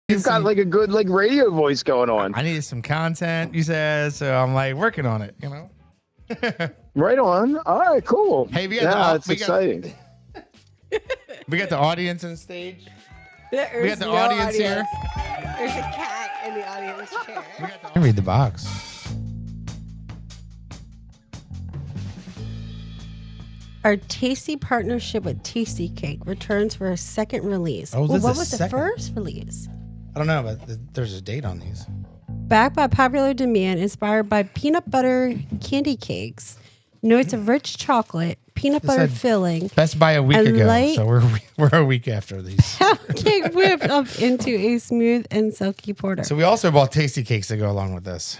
You've got like a good like radio voice going on. I needed some content, you said, so I'm like working on it, you know. Right on. All right, cool. Hey, It's exciting. We got the audience on stage. There's We got the no audience here. There's a cat in the audience chair. I read the box. Our tasty partnership with Tastykake returns for a second release. Oh, this what is was the second. first release? I don't know, but there's a date on these. Backed by popular demand, inspired by peanut butter candy cakes, notes of rich chocolate, peanut butter filling. Best by a week and ago, light so we're a week after these. Cake whipped up into a smooth and silky porter. So we also bought Tastykakes to go along with this.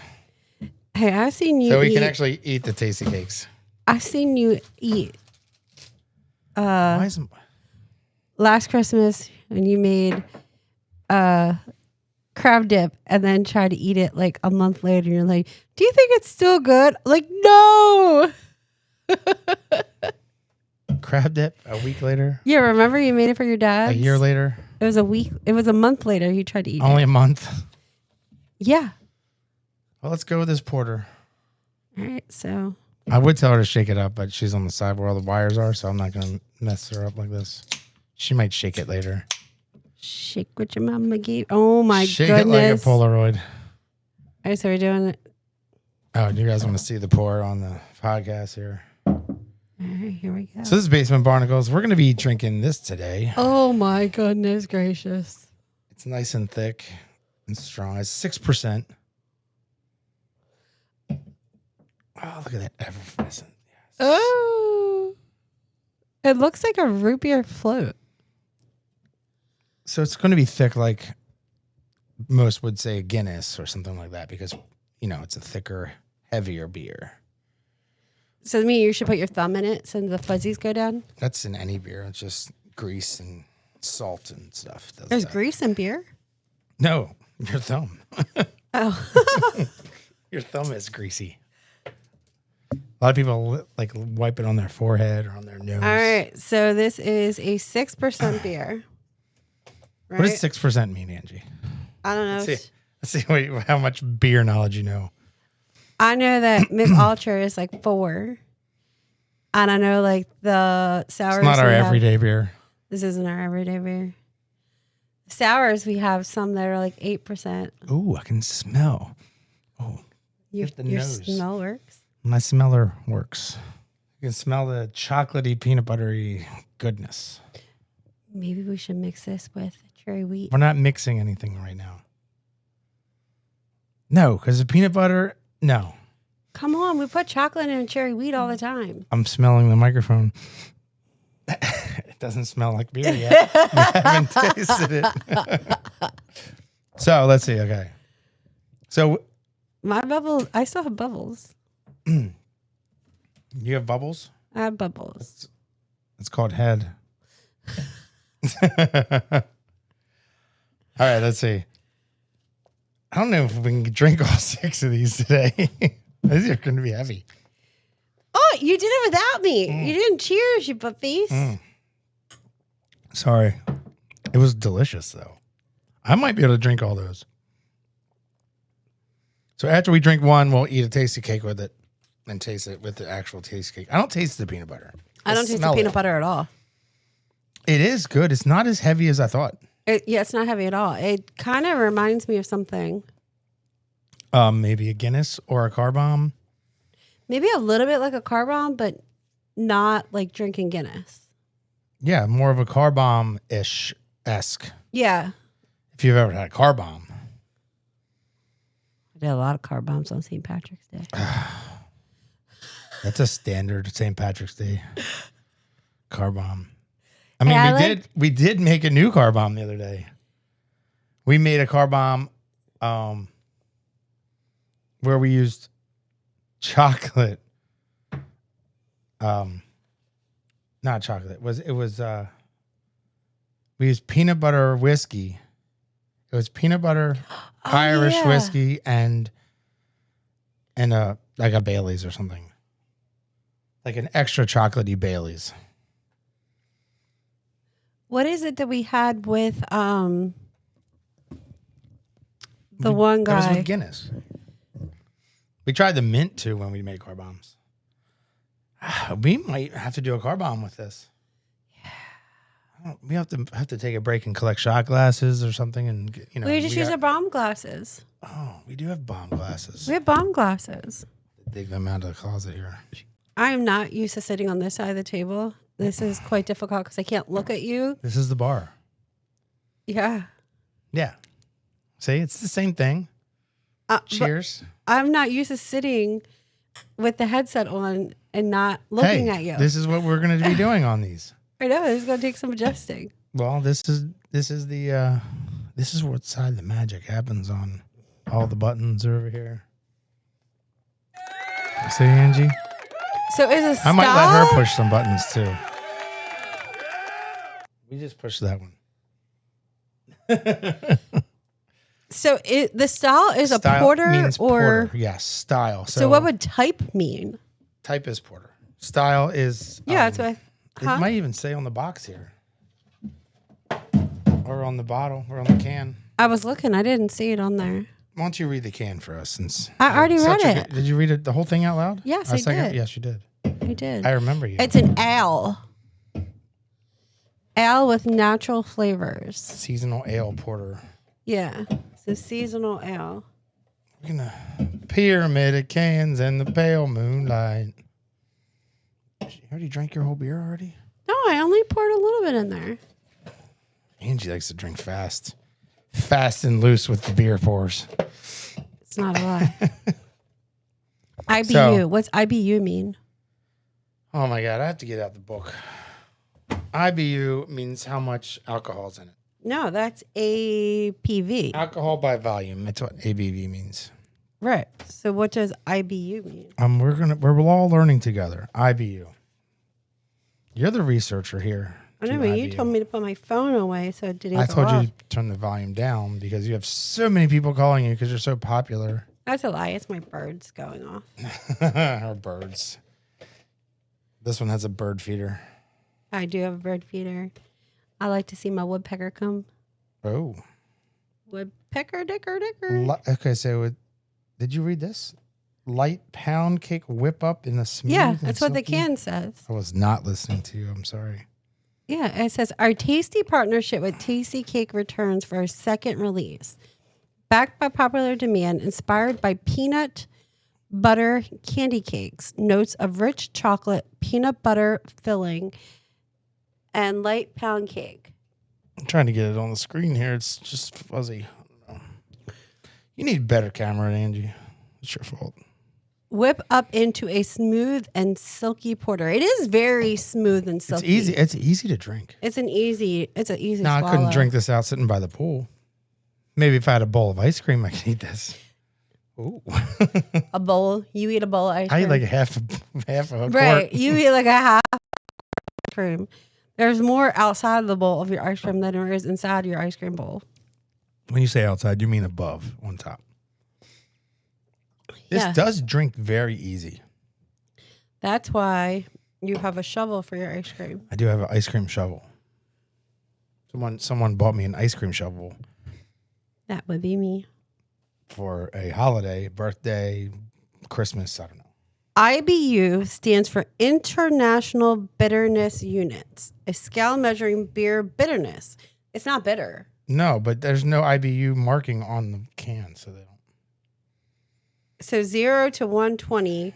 Hey, I've seen you. So we can actually eat the Tastykakes. I've seen you eat. Why isn't... Last Christmas when you made crab dip and then tried to eat it like a month later, and you're like, "Do you think it's still good?" Like, no. Crab dip a week later? Yeah, remember you made it for your dad? A year later? It was a week. It was a month later. You tried to eat Only it. a month? Yeah. Well, let's go with this porter. All right. So I would tell her to shake it up, but she's on the side where all the wires are, so I'm not going to mess her up like this. She might shake it later. shake what your mama gave. Oh my shake goodness! Shake it like a Polaroid. All right, so we're doing it. Oh, you guys want to see the pour on the podcast here? All right, here we go. So this is Basement BARnacles. We're going to be drinking this today. Oh my goodness gracious! It's nice and thick and strong. It's 6%. Oh, look at that effervescent. Yes. Oh, it looks like a root beer float. So it's going to be thick, like most would say a Guinness or something like that, because you know it's a thicker, heavier beer. So me, you should put your thumb in it so the fuzzies go down. That's in any beer. It's just grease and salt and stuff. There's grease in beer? No, your thumb. Oh. Your thumb is greasy. A lot of people like wipe it on their forehead or on their nose. All right. So this is a 6% beer. Right? What does 6% mean, Angie? I don't know. Let's see how much beer knowledge you know. I know that Mick Ultra is like 4. And I know like the sours. It's not our everyday beer. This isn't our everyday beer. Sours, we have some that are like 8%. Ooh, I can smell. Oh, Your smell works. My smeller works. You can smell the chocolatey, peanut buttery goodness. Maybe we should mix this with cherry wheat. We're not mixing anything right now. No, because the peanut butter, no. Come on, we put chocolate in cherry wheat all the time. I'm smelling the microphone. It doesn't smell like beer yet. We haven't tasted it. So let's see. Okay. So my bubbles, I still have bubbles. You have bubbles? I have bubbles. It's called head. All right, let's see. I don't know if we can drink all 6 of these today. These are going to be heavy. Oh, you did it without me. You didn't cheers, you butt face. Sorry. It was delicious, though. I might be able to drink all those. So after we drink one, we'll eat a tasty cake with it and taste it with the actual taste cake. I don't taste the peanut butter. I don't taste the peanut butter at all. It is good. It's not as heavy as I thought. Yeah, it's not heavy at all. It kind of reminds me of something. Maybe a Guinness or a car bomb. Maybe a little bit like a car bomb, but not like drinking Guinness. Yeah, more of a car bomb-ish-esque. Yeah. If you've ever had a car bomb. I did a lot of car bombs on St. Patrick's Day. That's a standard St. Patrick's Day car bomb. I mean, we did make a new car bomb the other day. We made a car bomb where we used chocolate. Not chocolate. It was we used peanut butter whiskey. It was peanut butter Irish whiskey and like a Bailey's or something. Like an extra chocolatey Bailey's. What is it that we had with The one That was guy. with Guinness. We tried the mint too when we made car bombs. We might have to do a car bomb with this. We have to take a break and collect shot glasses or something, and We just use our bomb glasses. Oh, we do have bomb glasses. We have bomb glasses. Dig them out of the closet here. I am not used to sitting on this side of the table. This is quite difficult because I can't look at you. This is the bar. Yeah. Yeah. See, it's the same thing. Cheers. I'm not used to sitting with the headset on and not looking at you. This is what we're going to be doing on these. I know it's going to take some adjusting. Well, this is what side the magic happens on. All the buttons are over here. See, Angie? So is a style? I might let her push some buttons too. We just pushed that one. So the style is Style a porter means or porter. Yes, style. So what would type mean? Type is porter. Style is that's what. It might even say on the box here, or on the bottle, or on the can. I was looking. I didn't see it on there. Why don't you read the can for us? Since I already read it. Did you read it, the whole thing out loud? Yes, I did. Yes, you did. I did. I remember you. It's an ale. Ale with natural flavors. Seasonal ale porter. Yeah, it's a seasonal ale. We're gonna pyramid of cans and the pale moonlight. You already drank your whole beer already? No, I only poured a little bit in there. Angie likes to drink fast. Fast and loose with the beer pours. It's not a lie. IBU. What's IBU mean? Oh my God, I have to get out the book. IBU means how much alcohol is in it. No, that's APV. Alcohol by volume. That's what ABV means. Right. So what does IBU mean? We're all learning together. IBU. You're the researcher here. I know, but you told me to put my phone away so it didn't go told off. you to turn the volume down because you have so many people calling you because you're so popular. That's a lie. It's my birds going off. Our birds. This one has a bird feeder. I do have a bird feeder. I like to see my woodpecker come. Oh. Woodpecker, dicker. Okay, so did you read this? Light pound cake whip up in a smooth. Yeah, that's what the can says. I was not listening to you. I'm sorry. Yeah, it says our tasty partnership with Tastykake returns for our second release. Backed by popular demand, inspired by peanut butter candy cakes, notes of rich chocolate, peanut butter filling, and light pound cake. I'm trying to get it on the screen here. It's just fuzzy. I don't know. You need better camera, Angie. It's your fault. Whip up into a smooth and silky porter. It is very smooth and silky. It's easy to drink. It's an easy No, I couldn't swallow. drink this out sitting by the pool. Maybe if I had a bowl of ice cream, I could eat this. Ooh. A bowl. You eat a bowl of ice cream. I eat like half a right. quart. You eat like a half ice cream. There's more outside of the bowl of your ice cream than there is inside your ice cream bowl. When you say outside, you mean above, on top. This does drink very easy. That's why you have a shovel for your ice cream. I do have an ice cream shovel. Someone bought me an ice cream shovel. That would be me. For a holiday, birthday, Christmas, I don't know. IBU stands for International Bitterness Units, a scale measuring beer bitterness. It's not bitter. No, but there's no IBU marking on the can, so they don't. So 0 to 120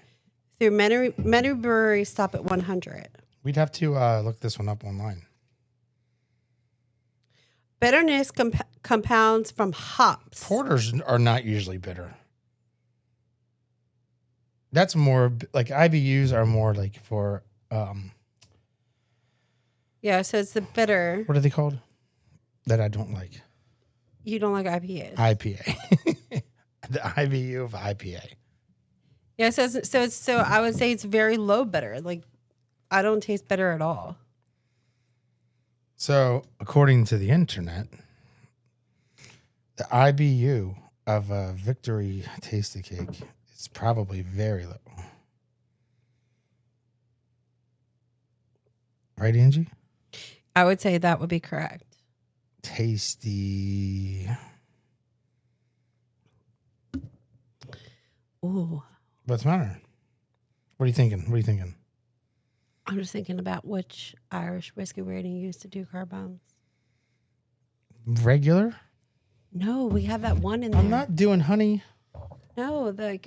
through many breweries stop at 100. We'd have to look this one up online. Bitterness compounds from hops. Porters are not usually bitter. That's more like IBUs are more like for Yeah, so it's the bitter. what are they called? That I don't like. You don't like IPAs. IPA. The IBU of IPA. Yeah, so I would say it's very low bitter. Like I don't taste bitter at all. So, according to the internet, the IBU of a Victory Tastykake is probably very low. Right, Angie? I would say that would be correct. Tasty Ooh. What's the matter? What are you thinking? What are you thinking? I'm just thinking about which Irish whiskey we're going to use to do car bombs. Regular? No, we have that one in there. I'm not doing honey. No, the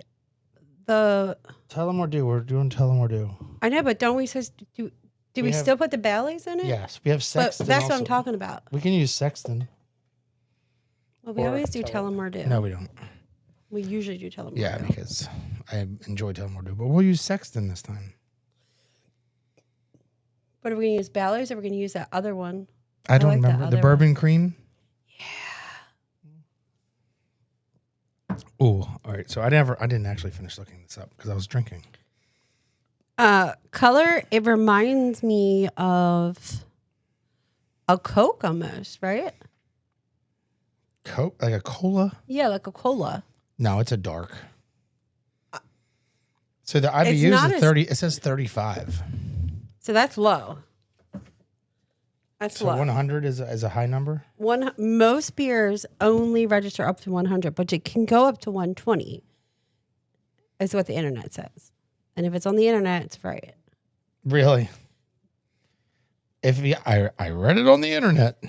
Tell them or do. We're doing tell them or do. I know, but don't we do we still put the Baileys in it? Yes, we have But sexton. that's what also. I'm talking about. We can use sexton. Well, we always do tell them or do. No, we don't. We usually do tell them or Yeah, do. because I enjoy tell them or do. But we'll use sexton this time. But are we going to use Baileys or are we going to use that other one? I don't like the remember. The other bourbon cream? Yeah. Oh, all right. So I didn't actually finish looking this up because I was drinking. Color, it reminds me of a Coke almost, right? Coke? Like a cola? Yeah, like a cola. No, it's a dark. So the It's IBU not is 30. It says 35. So that's low. That's So low. 100 is a high number? Most beers only register up to 100, but it can go up to 120, is what the internet says. And if it's on the internet, it's right. Really? I read it on the internet.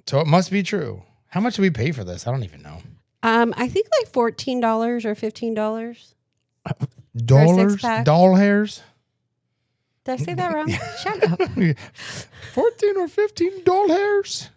So it must be true. How much do we pay for this? I don't even know. I think like $14 or $15. Dollars? six-pack. Doll hairs? Did I say that wrong? Shut up. 14 or 15 doll hairs?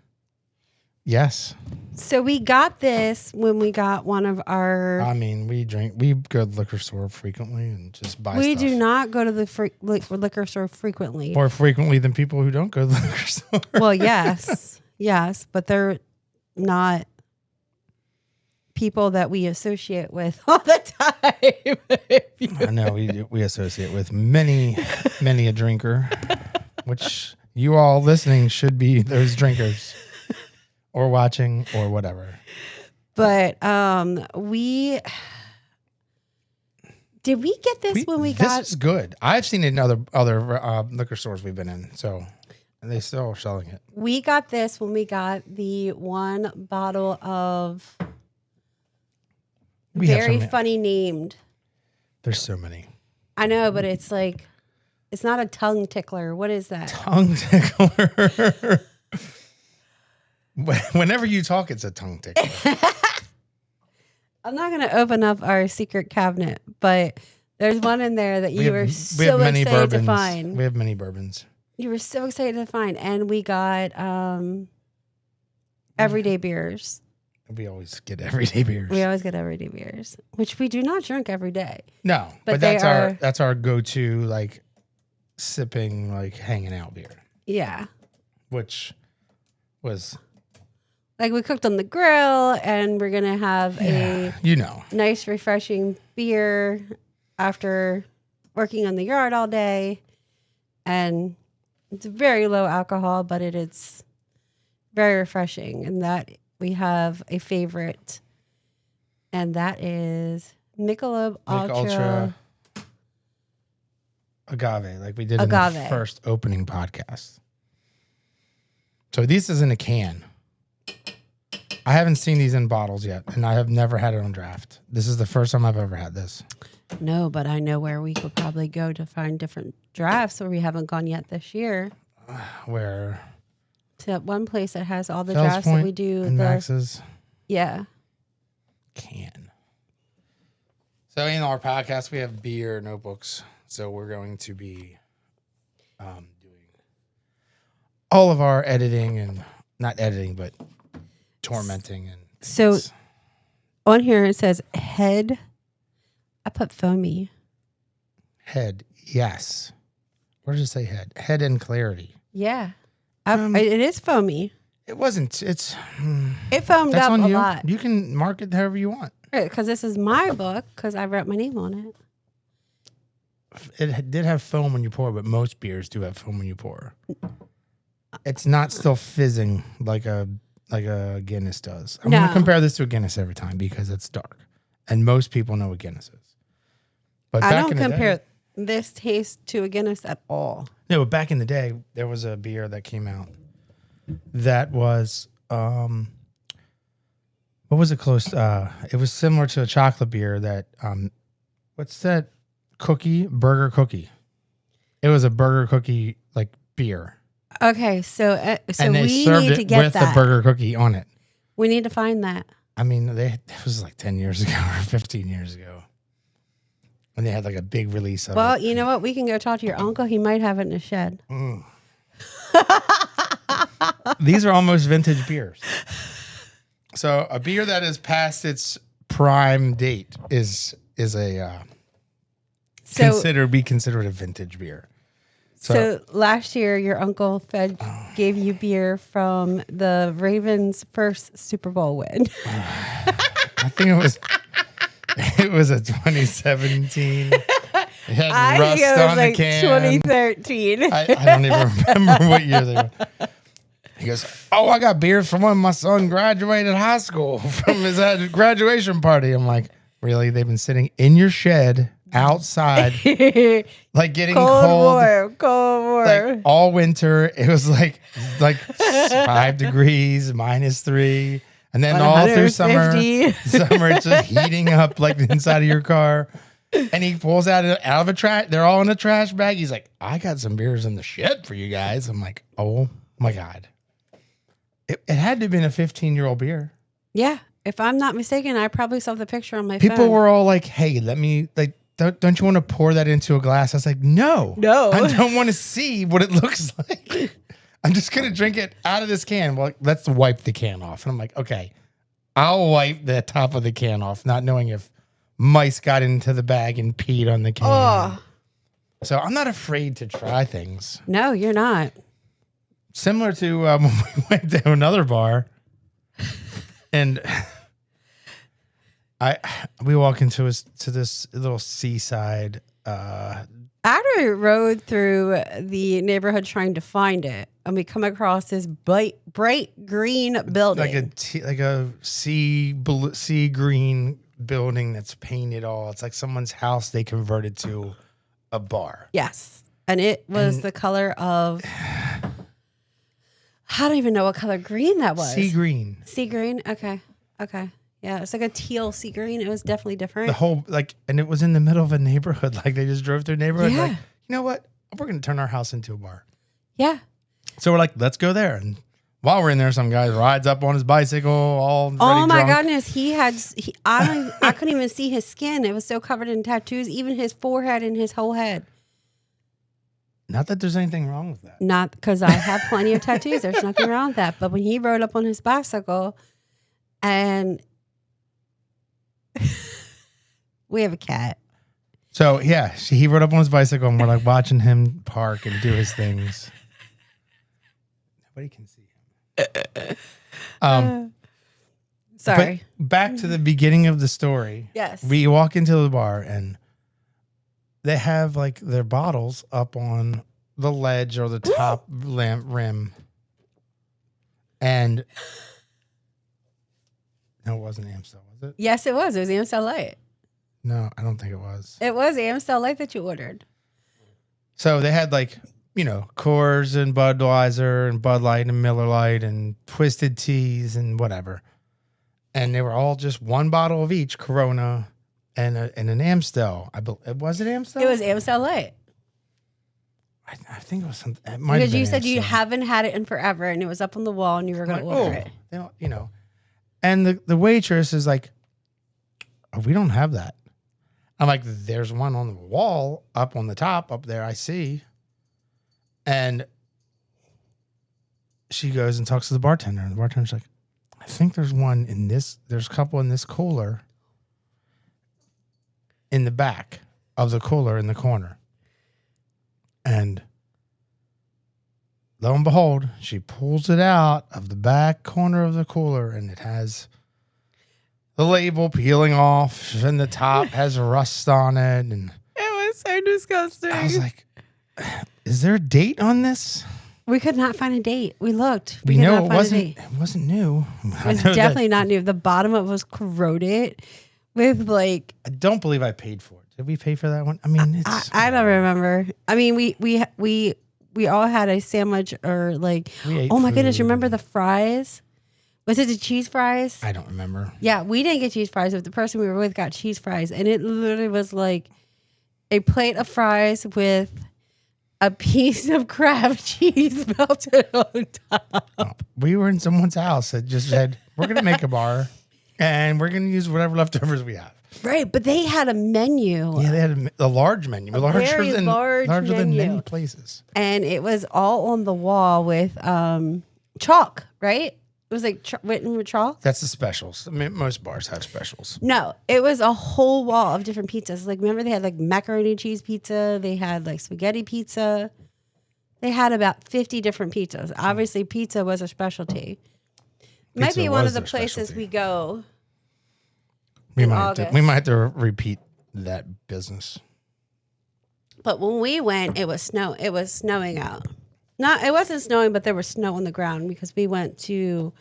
Yes. So we got this when we got one of our. I mean, we go to the liquor store frequently and just buy We stuff. do not go to the liquor store frequently. More frequently than people who don't go to the liquor store. Well, yes. Yes, but they're not people that we associate with all the time. I know we associate with many a drinker, which you all listening should be those drinkers or watching or whatever. But we did we get this when we got this is good. I've seen it in other liquor stores we've been in, and they still are selling it. We got this when we got the one bottle of very funny named. There's so many. I know, but it's like, it's not a tongue tickler. What is that? Tongue tickler. Whenever you talk, it's a tongue tickler. I'm not going to open up our secret cabinet, but there's one in there that you were so excited to find. We have many bourbons. You were so excited to find. And we got everyday beers. We always get everyday beers. We always get everyday beers, which we do not drink every day. No, but that's our go-to, like, sipping, like, hanging out beer. Yeah. Which was... Like, we cooked on the grill, and we're going to have a nice, refreshing beer after working on the yard all day. And it's very low alcohol, but it is very refreshing. And that we have a favorite, and that is Michelob Ultra Agave, like we did in the first opening podcast. So this is in a can. I haven't seen these in bottles yet, and I have never had it on draft. This is the first time I've ever had this. No, but I know where we could probably go to find different drafts where we haven't gone yet this year. Where? To that one place that has all the Fells drafts Point that we do. And Max's. Yeah. Can. So in our podcast, we have beer notebooks. So we're going to be doing all of our editing and not editing, but tormenting and things. So on here it says head. I put foamy. Head, yes. Where does it say head? Head and clarity. Yeah. It is foamy. It wasn't. It foamed up a you. lot. You can mark it however you want. Because this is my book, because I wrote my name on it. It did have foam when you pour, but most beers do have foam when you pour. It's not still fizzing like a Guinness does. I'm going to compare this to a Guinness every time because it's dark. And most people know what Guinness is. But I don't compare this taste to a Guinness at all. No, but back in the day, there was a beer that came out that was What was it close? It was similar to a chocolate beer that what's that cookie? Burger cookie. It was a burger cookie like beer. Okay, so And they we served need it to get with that. the burger cookie on it. We need to find that. I mean, it was like 10 years ago or 15 years ago. And they had like a big release of it. Well, you know what? We can go talk to your uncle. He might have it in the shed. Mm. These are almost vintage beers. So a beer that is past its prime date is a be considered a vintage beer. So last year, your uncle gave you beer from the Ravens' first Super Bowl win. I think it was a 2017. It had rust on the can. 2013. I don't even remember what year they were. He goes, "Oh, I got beers from when my son graduated high school from his graduation party." I'm like, "Really? They've been sitting in your shed outside, like getting cold warm. Like all winter. It was like 5 degrees, -3, and then all through summer it's just heating up like the inside of your car." And he pulls out of a trash. They're all in a trash bag. He's like, "I got some beers in the shed for you guys." I'm like, "Oh my God." It had to have been a 15-year-old beer. Yeah. If I'm not mistaken, I probably saw the picture on my phone. People were all like, "Hey, let me, like, don't you want to pour that into a glass?" I was like, No. I don't want to see what it looks like. I'm just going to drink it out of this can. Well, let's wipe the can off. And I'm like, okay, I'll wipe the top of the can off, not knowing if mice got into the bag and peed on the can. Oh. So I'm not afraid to try things. No, you're not. Similar to when we went to another bar, and we walk into this little seaside. After we rode through the neighborhood trying to find it, and we come across this bright green building, like a sea green building that's painted all. It's like someone's house they converted to a bar. Yes, and it was the color of. I don't even know what color green that was. Sea green. Sea green? Okay. Yeah, it's like a teal sea green. It was definitely different. The whole, and it was in the middle of a neighborhood. Like, they just drove through a neighborhood. Yeah. Like, you know what? We're going to turn our house into a bar. Yeah. So we're like, let's go there. And while we're in there, some guy rides up on his bicycle, all ready Oh my drunk. goodness. I couldn't even see his skin. It was so covered in tattoos, even his forehead and his whole head. Not that there's anything wrong with that. Not because I have plenty of tattoos. There's nothing wrong with that. But when he rode up on his bicycle, and we have a cat. So yeah, he rode up on his bicycle, and we're like watching him park and do his things. Nobody can see him. Sorry. But back to the beginning of the story. Yes. We walk into the bar and they have like their bottles up on the ledge or the top rim. And no, it wasn't Amstel, was it? Yes, it was. It was Amstel Light. No, I don't think it was. It was Amstel Light that you ordered. So they had like, Coors and Budweiser and Bud Light and Miller Lite and Twisted Teas and whatever. And they were all just one bottle of each, Corona and an Amstel. Was it Amstel? It was Amstel Light. I think it was something. It might because have been you said Amstel. you haven't had it in forever, and it was up on the wall, and you were going to order it. They don't, And the waitress is like, "Oh, we don't have that." I'm like, "There's one on the wall up on the top up there. I see." And she goes and talks to the bartender, and the bartender's like, "I think there's one in this. There's a couple in this cooler in the back of the cooler in the corner." And lo and behold, she pulls it out of the back corner of the cooler, and it has the label peeling off, and the top has rust on it. And it was so disgusting. I was like, "Is there a date on this?" We could not find a date. We looked. We know it wasn't. It wasn't new. It was definitely not new. The bottom of it was corroded with like. I don't believe I paid for it. Did we pay for that one? I mean, I don't remember. I mean, we all had a sandwich or like. Oh my goodness! Remember the fries? Was it the cheese fries? I don't remember. Yeah, we didn't get cheese fries, but the person we were with got cheese fries. And it literally was like a plate of fries with a piece of Kraft cheese melted on top. We were in someone's house that just said, we're going to make a bar and we're going to use whatever leftovers we have. Right, but they had a menu. Yeah, they had a large menu. Very large larger than menu. many places. And it was all on the wall with chalk, right? It was like written with chalk. That's the specials. I mean, most bars have specials. No, it was a whole wall of different pizzas. Like, remember they had like macaroni cheese pizza. They had like spaghetti pizza. They had about 50 different pizzas. Obviously, pizza was a specialty. Might be one of the places we go. We might have to repeat that business. But when we went, it was snowing out. It wasn't snowing, but there was snow on the ground because we went to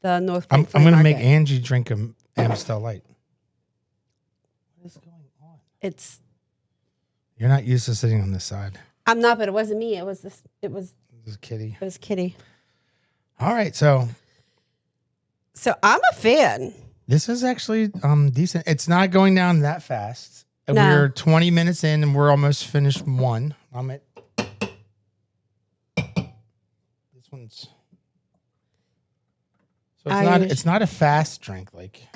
the North. I'm going to make Angie drink a Amstel Light. What is going on? You're not used to sitting on this side. I'm not, but it wasn't me. It was this. It was Kitty. It was Kitty. All right, so I'm a fan. This is actually decent. It's not going down that fast. No. We're 20 minutes in, and we're almost finished one. I'm at. This one's. So it's not a fast drink like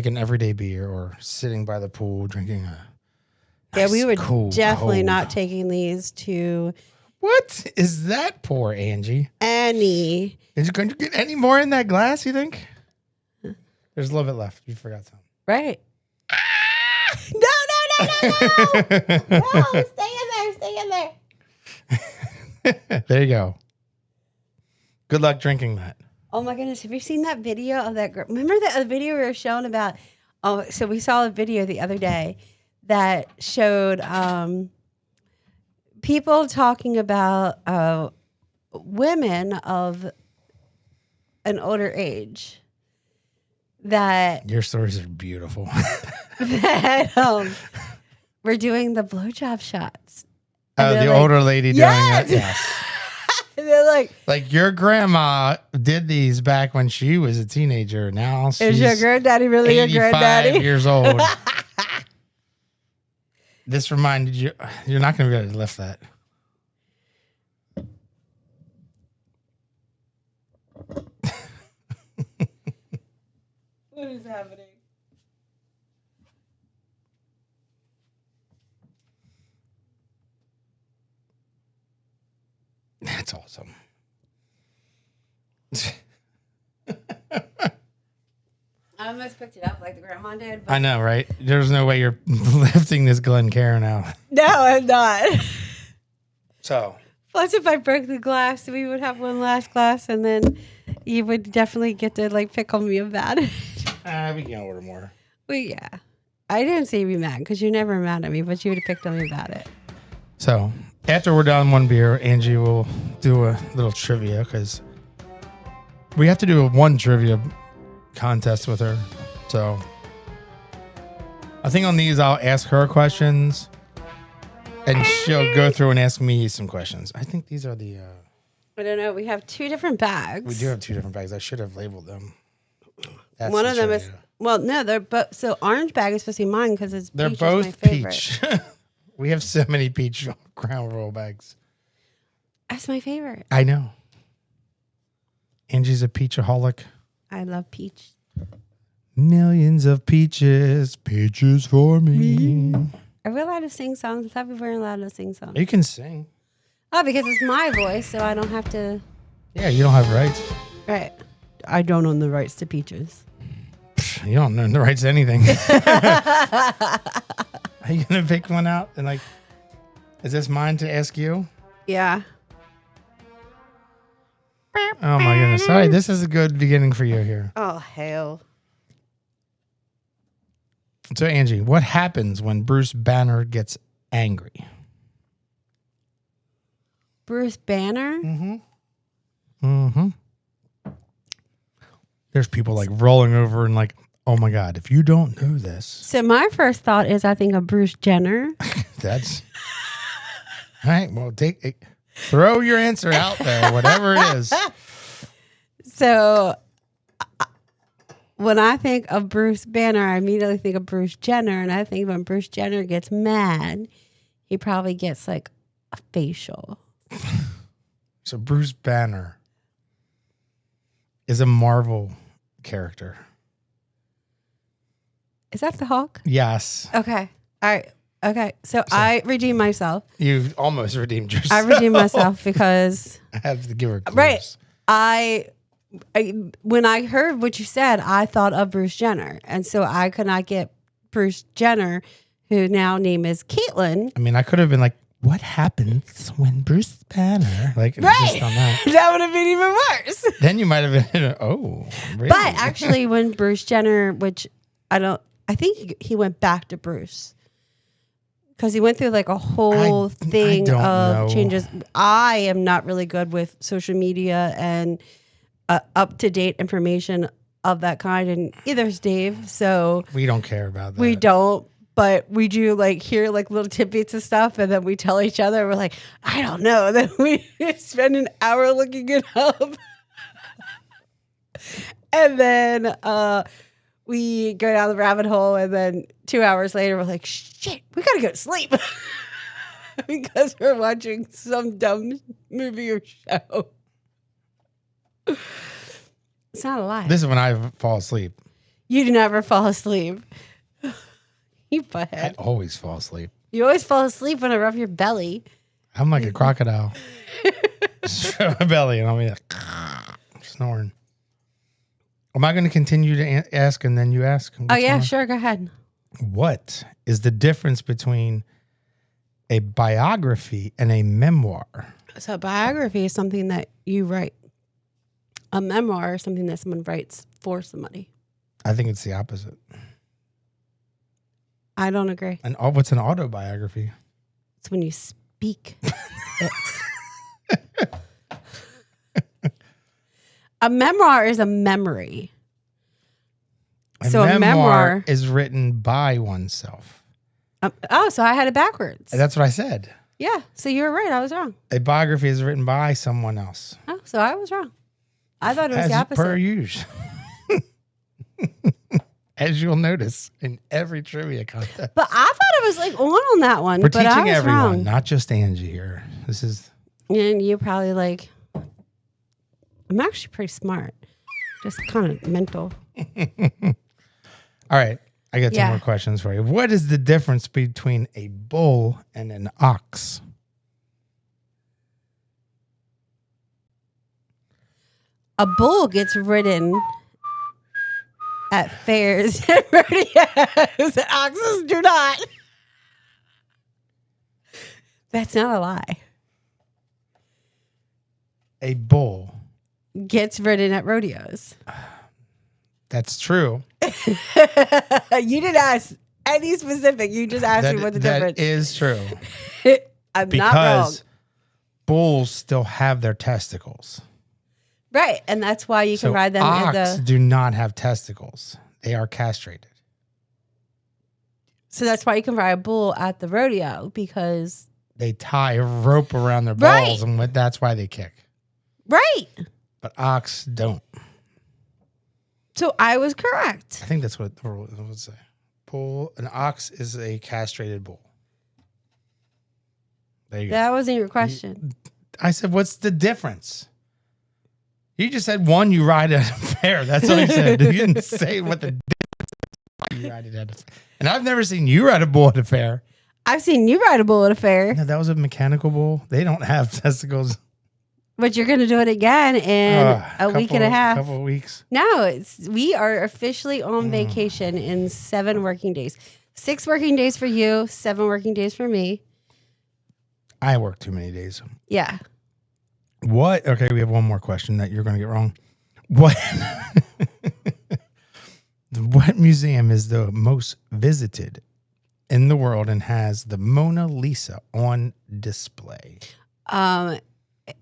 an everyday beer or sitting by the pool drinking a. Yeah, we were definitely cold. not taking these to. What is that, poor Angie? Annie. Could you get any more in that glass, you think? There's a little bit left. You forgot some. Right. No. No, stay in there. There you go. Good luck drinking that. Oh my goodness. Have you seen that video of that girl? Remember that video we were showing about? Oh, so we saw a video the other day that showed people talking about women of an older age that your stories are beautiful. that we're doing the blowjob shots. Oh, the older lady doing it. Yes. And they're like your grandma did these back when she was a teenager. Now she's is your granddaddy really your granddaddy? Years old. This reminded you. You're not going to be able to lift that. What is happening? That's awesome. I almost picked it up like the grandma did. But I know, right? There's no way you're lifting this Glencairn out. no, I'm not. So. Plus, if I broke the glass, we would have one last glass, and then you would definitely get to pick on me about it. We can order more. Well, yeah. I didn't say be mad because you're never mad at me, but you would have picked on me about it. So, after we're done one beer, Angie will do a little trivia because we have to do one trivia contest with her. So, I think on these, I'll ask her questions and she'll go through and ask me some questions. I think these are the. I don't know. We have two different bags. We do have two different bags. I should have labeled them. That's one of them is. Well, no, they're both. So orange bag is supposed to be mine because it's. They're peach both is my favorite. peach. We have so many peach Crown Royal bags. That's my favorite. I know. Angie's a peachaholic. I love peach. Millions of peaches, peaches for me. Are we allowed to sing songs? I thought we weren't allowed to sing songs. You can sing. Oh, because it's my voice, so I don't have to. Yeah, you don't have rights. Right. I don't own the rights to peaches. You don't own the rights to anything. Are you going to pick one out? And is this mine to ask you? Yeah. Oh my goodness. All right, this is a good beginning for you here. Oh, hell. So, Angie, what happens when Bruce Banner gets angry? Bruce Banner? Mm-hmm. Mm-hmm. There's people rolling over and oh my God, if you don't know this. So my first thought is I think of Bruce Jenner. That's all right. Well, throw your answer out there, whatever it is. So when I think of Bruce Banner, I immediately think of Bruce Jenner. And I think when Bruce Jenner gets mad, he probably gets like a facial. So Bruce Banner is a Marvel character. Is that the Hulk? Yes. Okay. All right. Okay. So I redeemed myself. You've almost redeemed yourself. I redeemed myself because I have to give her clues. right. I when I heard what you said, I thought of Bruce Jenner, and so I could not get Bruce Jenner, who now name is Caitlyn. I mean, I could have been like, "What happens when Bruce Banner?" Like, Right. just on that. That would have been even worse. Then you might have been, oh, really? But actually, when Bruce Jenner, which I think he went back to Bruce. Because he went through like a whole thing of changes. I am not really good with social media and up-to-date information of that kind. And either is Dave. So we don't care about that. we don't. But we do like hear like little tidbits of stuff. And then we tell each other, we're like, I don't know. Then we spend an hour looking it up. And then we go down the rabbit hole, and then 2 hours later, we're like, shit, we gotta go to sleep. Because we're watching some dumb movie or show. It's not a lie. This is when I fall asleep. You never fall asleep. You I butthead. always fall asleep. You always fall asleep when I rub your belly. I'm like a crocodile. Show my belly, and I'll be like, snoring. Am I going to continue to ask and then you ask? Oh, yeah, sure. Go ahead. What is the difference between a biography and a memoir? So, a biography is something that you write. A memoir is something that someone writes for somebody. I think it's the opposite. I don't agree. And what's an autobiography? It's when you speak it. A memoir is a memory. A So a memoir is written by oneself. So I had it backwards. That's what I said. Yeah. So you were right. I was wrong. A biography is written by someone else. Oh, so I was wrong. I thought it was As the opposite. per usual. As you'll notice in every trivia contest. But I thought it was like on that one. We're but I teaching was everyone, wrong. not just Angie here. This is. And you probably like. I'm actually pretty smart. Just kind of mental. All right. I got 2 Yeah. more questions for you. What is the difference between a bull and an ox? A bull gets ridden at fairs and rodeos. And oxes do not. That's not a lie. A bull. Gets ridden at rodeos. That's true. You didn't ask any specific. You just asked me what the difference. That is true. I'm not wrong. Because bulls still have their testicles. Right. And that's why you can ride them at ox the. do not have testicles. They are castrated. So that's why you can ride a bull at the rodeo because. They tie a rope around their balls, and that's why they kick. Right. But ox don't. So I was correct. I think that's what the rule would say. An ox is a castrated bull. There you go. That wasn't your question. I said, what's the difference? You just said one, you ride at a fair. That's what I said. You didn't say what the difference is. You ride it at a fair. And I've never seen you ride a bull at a fair. I've seen you ride a bull at a fair. No, that was a mechanical bull. They don't have testicles. But you're going to do it again in a week and a half. Couple of weeks. No, we are officially on vacation in 7 working days. 6 working days for you, 7 working days for me. I work too many days. Yeah. What? Okay, we have one more question that you're going to get wrong. What? What museum is the most visited in the world and has the Mona Lisa on display?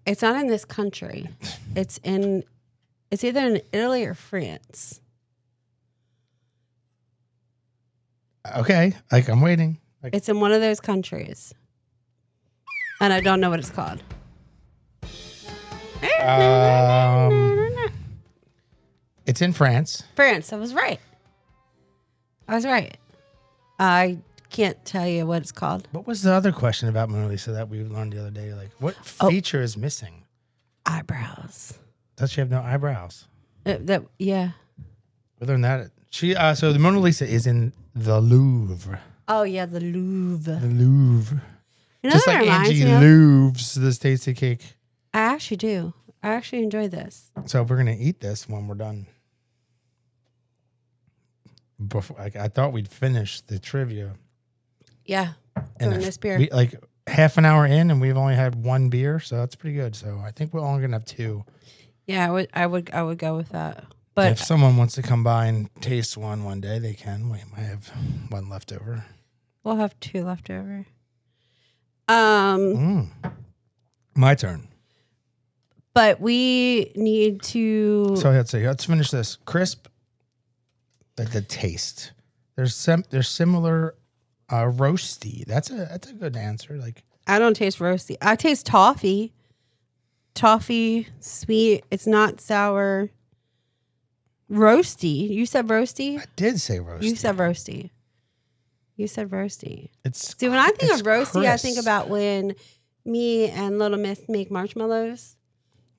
It's not in this country. It's either in Italy or France. Okay, I'm waiting. It's in one of those countries. And I don't know what it's called. It's in France. France. I was right. I can't tell you what it's called. What was the other question about Mona Lisa that we learned the other day? Like, what feature is missing? Eyebrows. Does she have no eyebrows? Yeah. Other than that, so the Mona Lisa is in the Louvre. Oh yeah, the Louvre. The Louvre. You know Just that like reminds Angie me of? Louve's this tasty cake. I actually do. I actually enjoy this. So we're gonna eat this when we're done. Before, I thought we'd finish the trivia. Yeah. And Doing this beer. we, like half an hour in, and we've only had one beer, so that's pretty good. So I think we're only gonna have two. Yeah, I would go with that. But if someone wants to come by and taste one day, they can. We might have one left over. we'll have two left over. My turn. But we need to. So let's finish this. Crisp, the taste. There's similar roasty. That's a good answer. Like, I don't taste roasty. I taste toffee. Toffee, sweet. It's not sour. Roasty. You said roasty? I did say roasty. You said roasty. It's See, when I think it's of roasty, I think crisp. about when me and Little Miss make marshmallows.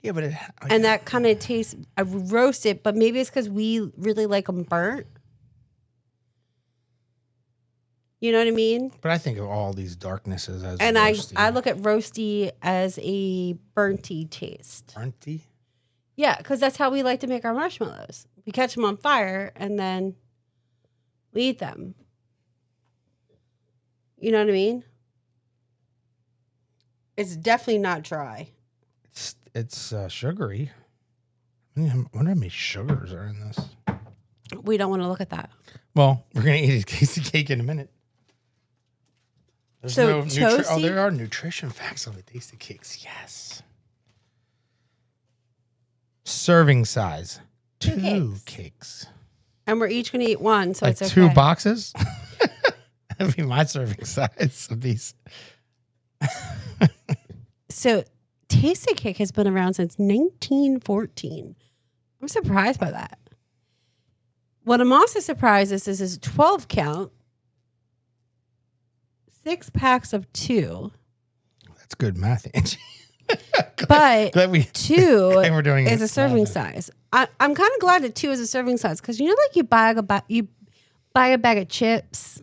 Yeah, but And that kind of tastes, I roast it, but maybe it's because we really like them burnt. You know what I mean? But I think of all these darknesses as And roasty. I look at roasty as a burnty taste. Burnty? Yeah, because that's how we like to make our marshmallows. We catch them on fire and then we eat them. You know what I mean? It's definitely not dry. It's sugary. I wonder how many sugars are in this. We don't want to look at that. Well, we're gonna eat a tasty cake in a minute. There's So toasty? there are nutrition facts on the tasty cakes. Yes. Serving size: two cakes. And we're each going to eat one, so Like it's okay. 2 boxes. That'd be my serving size of these. So Tastykake has been around since 1914. I'm surprised by that. What I'm also surprised is this is a 12 count, 6 packs of 2. That's good math, Angie. But Glad we 2 we're doing is a this serving math. size. I'm kind of glad that 2 is a serving size because you know, like you buy a bag of chips.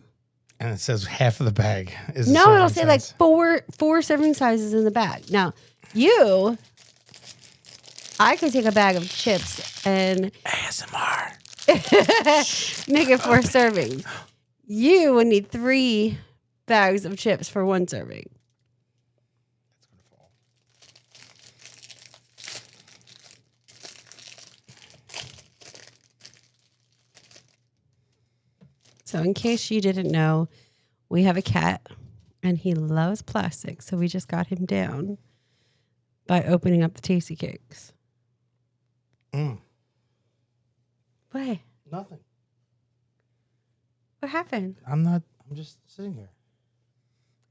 And it says half of the bag is a No, serving it'll say like size. four serving sizes in the bag. Now, I could take a bag of chips and ASMR. make it 4 servings. You would need 3 bags of chips for 1 serving. So in case you didn't know, we have a cat and he loves plastic. So we just got him down by opening up the Tastykakes. What? Nothing. What happened? I'm just sitting here.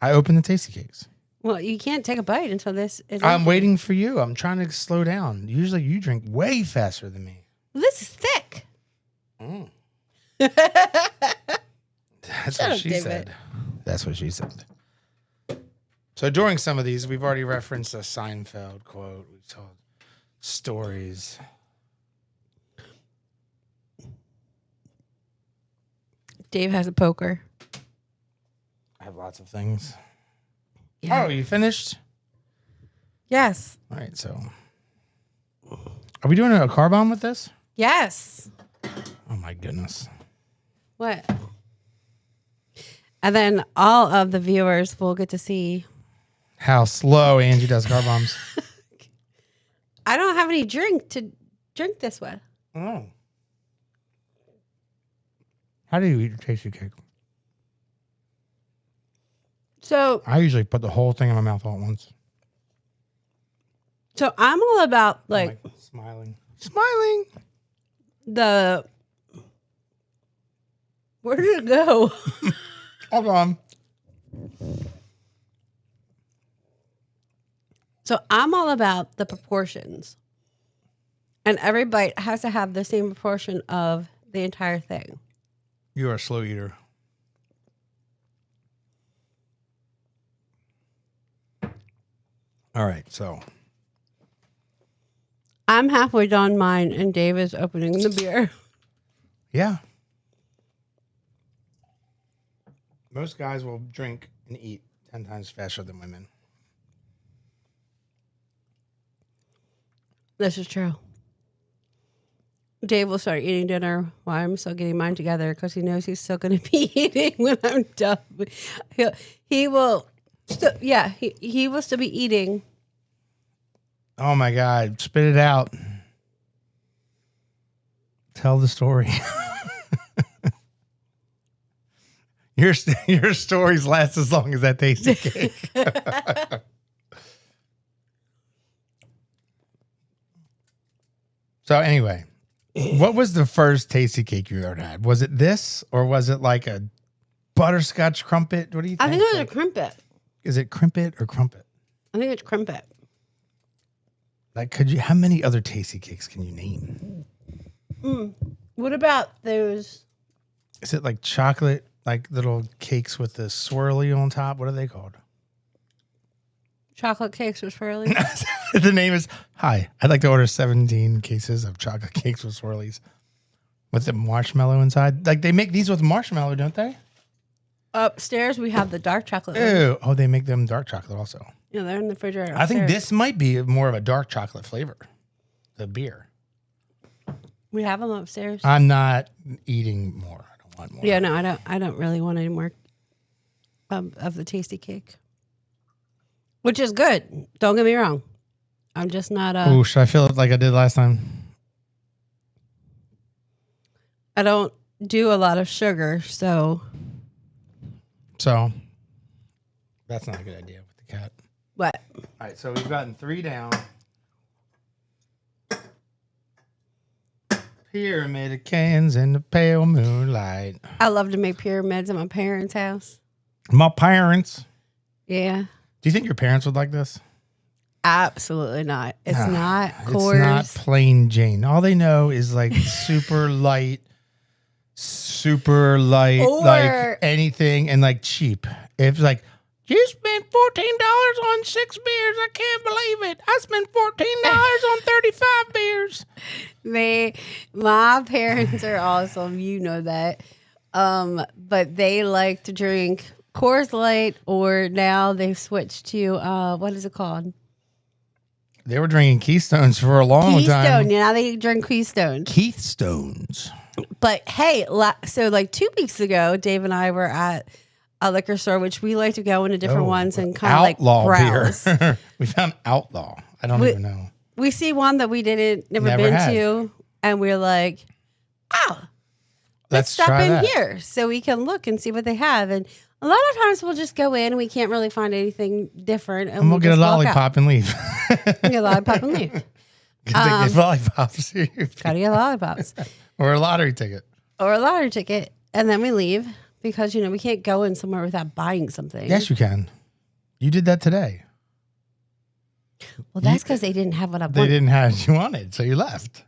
I opened the Tastykakes. Well, you can't take a bite until this is I'm empty. waiting for you. I'm trying to slow down. Usually you drink way faster than me. Well, this is thick. That's Shut what up, she David. said. That's what she said. So during some of these, we've already referenced a Seinfeld quote. We've told stories. Dave has a poker. I have lots of things. Yeah. Oh, you finished? Yes. All right, so are we doing a car bomb with this? Yes. Oh my goodness. What? And then all of the viewers will get to see. How slow Angie does car bombs. I don't have any drink to drink this with. Oh. How do you eat a tasty cake? So I usually put the whole thing in my mouth all at once. I'm all about I'm like smiling. the. Where did it go? Hold on. So I'm all about the proportions. And every bite has to have the same proportion of the entire thing. You are a slow eater. All right, so I'm halfway done mine, and Dave is opening the beer. yeah. Most guys will drink and eat 10 times faster than women. This is true. Dave will start eating dinner while I'm still getting mine together because he knows he's still going to be eating when I'm done. He will, he will still be eating. Oh my God, spit it out. Tell the story. Your stories last as long as that tasty cake. So anyway, what was the first tasty cake you ever had? Was it this or was it like a butterscotch crumpet? What do you think? I think it was a crimpet. Is it crimpet or crumpet? I think it's crimpet. Like, how many other tasty cakes can you name? What about those? Is it like chocolate, like little cakes with the swirly on top? What are they called? Chocolate cakes with swirlies. The name is, hi, I'd like to order 17 cases of chocolate cakes with swirlies with the marshmallow inside. Like they make these with marshmallow, don't they? Upstairs, we have the dark chocolate ones. Ew. Oh, they make them dark chocolate also. Yeah, they're in the refrigerator. I think upstairs. this might be more of a dark chocolate flavor, the beer. We have them upstairs. I'm not eating more. I don't want more. Yeah, no, I don't really want any more of the tasty cake. Which is good. Don't get me wrong. I'm just not Oh, should I feel it like I did last time? I don't do a lot of sugar, so that's not a good idea with the cat. what? All right, so we've gotten 3 down. Pyramid of cans in the pale moonlight. I love to make pyramids at my parents' house. My parents. Yeah. Do you think your parents would like this? Absolutely not. It's not It's coarse. not plain Jane. All they know is like super light, Or- like anything, and like cheap. It's like, you spent $14 on 6 beers. I can't believe it. I spent $14 on 35 beers. My parents are awesome. You know that. But they like to drink Coors Light, or now they've switched to what is it called? They were drinking Keystones for a long Keystone. time. Yeah, now they drink Keystone. Keystones. But hey, so like 2 weeks ago, Dave and I were at a liquor store, which we like to go into different ones and kind of like Outlaw browse. beer. We found Outlaw. I don't even know. We see one that we never Never been had. to, and we're like, oh, let's stop try in that. here so we can look and see what they have. And a lot of times we'll just go in and we can't really find anything different, And we'll get a just walk out. lollipop and leave. We'll get a lollipop and leave. Because they get lollipops. Gotta get lollipops Or a lottery ticket. or a lottery ticket, and then we leave because we can't go in somewhere without buying something. Yes, you can. You did that today. Well, that's because they didn't have what I They wanted. didn't have what you wanted, so you left.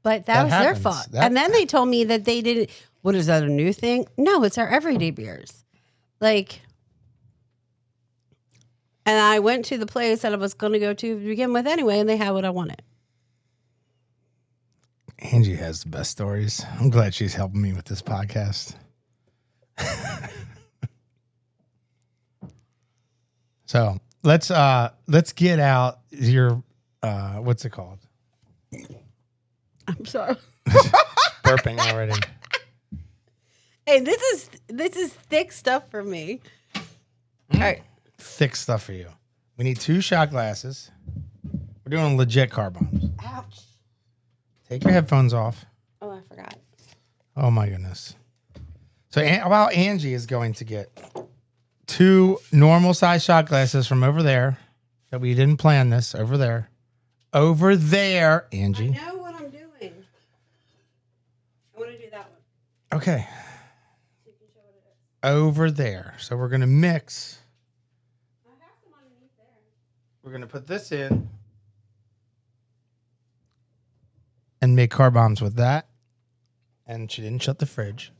But that That was their happens. fault. That- And then they told me that they didn't. What is that, a new thing? No, it's our everyday beers. Like, and I went to the place that I was going to go to begin with anyway, and they had what I wanted. Angie has the best stories. I'm glad she's helping me with this podcast. So let's get out your what's it called? I'm sorry. Burping already. Hey, this is thick stuff for me. All right. Thick stuff for you. We need 2 shot glasses. We're doing legit car bombs. Ouch. Take your headphones off. Oh, I forgot. Oh my goodness. So while Angie is going to get 2 normal size shot glasses from over there, that we didn't plan this, over there, Angie. I know what I'm doing. I want to do that one. Okay. Over there. So we're going to mix. I have some underneath there. We're going to put this in. and make car bombs with that. And she didn't shut the fridge.